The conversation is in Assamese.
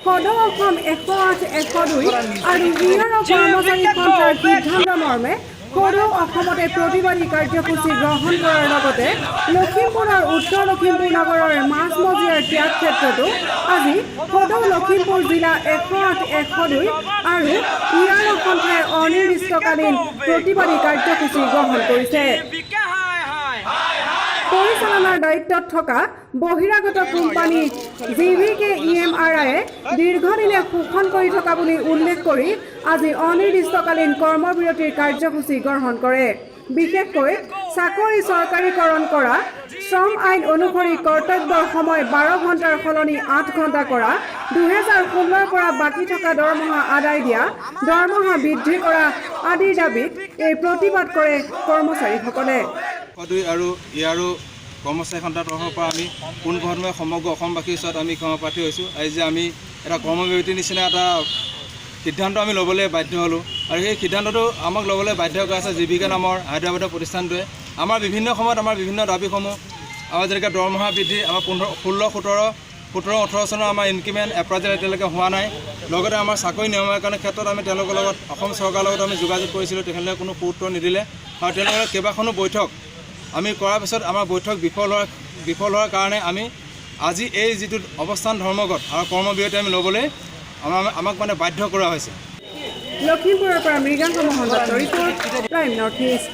সদৌ অসম 108-102 আৰু ইয়াৰ কৰ্মচাৰী সন্থাৰ সিদ্ধান্ত মৰ্মে সদৌ অসমতে প্ৰতিবাদী কাৰ্যসূচী গ্ৰহণ কৰাৰ লগতে লখিমপুৰৰ উত্তৰ লখিমপুৰ নগৰৰ মাজমজিয়াৰ ত্যাগ ক্ষেত্ৰতো আজি সদৌ লখিমপুৰ জিলা 108-102 আৰু ইয়াৰ সন্থাই অনিৰ্দিষ্টকালীন প্ৰতিবাদী কাৰ্যসূচী গ্ৰহণ কৰিছে। পৰিচালনাৰ দায়িত্বত থকা বহিৰাগত কোম্পানী JVKEMRIয়ে দীৰ্ঘদিনে শোষণ কৰি থকা বুলি উল্লেখ কৰি আজি অনিৰ্দিষ্টকালীন কৰ্মবিৰতিৰ কাৰ্যসূচী গ্ৰহণ কৰে। বিশেষকৈ চাকৰি চৰকাৰীকৰণ কৰা, শ্ৰম আইন অনুসৰি কৰ্তব্যৰ সময় 12 ঘণ্টাৰ সলনি 8 ঘণ্টা কৰা, 2016ৰ পৰা বাকী থকা দৰমহা আদায় দিয়া, দৰমহা বৃদ্ধি কৰা আদিৰ দাবীত এই প্ৰতিবাদ কৰে কৰ্মচাৰীসকলে। আৰু ইয়াৰো কৰ্মচাৰী সন্থাৰ তৰফৰ পৰা আমি পোনপ্ৰথমে সমগ্ৰ অসমবাসীৰ ওচৰত আমি ক্ষমা প্ৰাৰ্থী হৈছোঁ। আজি যে আমি এটা কৰ্মবিৰতিৰ নিচিনা এটা সিদ্ধান্ত আমি ল'বলৈ বাধ্য হ'লোঁ আৰু সেই সিদ্ধান্তটো আমাক ল'বলৈ বাধ্য কৰাইছে JVK নামৰ হায়দৰাবাদৰ প্ৰতিষ্ঠানটোৱে। আমাৰ বিভিন্ন সময়ত আমাৰ বিভিন্ন দাবীসমূহ আমাৰ যেনেকৈ দৰমহা বৃদ্ধি, আমাৰ 17-18 চনৰ আমাৰ ইনক্ৰিমেণ্ট এপ্ৰাইজেল এতিয়ালৈকে হোৱা নাই। লগতে আমাৰ চাকৰি নিয়মীয়াকৰণৰ ক্ষেত্ৰত আমি তেওঁলোকৰ লগত অসম চৰকাৰৰ লগত আমি যোগাযোগ কৰিছিলোঁ, তেখেতলোকে কোনো গুৰুত্ব নিদিলে আৰু তেওঁলোকৰ কেইবাখনো বৈঠক আমি কৰাৰ পিছত আমাৰ বৈঠক বিফল হোৱাৰ কাৰণে আমি আজি এই যিটো অৱস্থান ধৰ্মঘট আৰু কৰ্মবিৰতি আমি ল'বলৈ আমাক মানে বাধ্য কৰা হৈছে। লখিমপুৰৰ পৰা Mriganka Mahanta report, prime north east.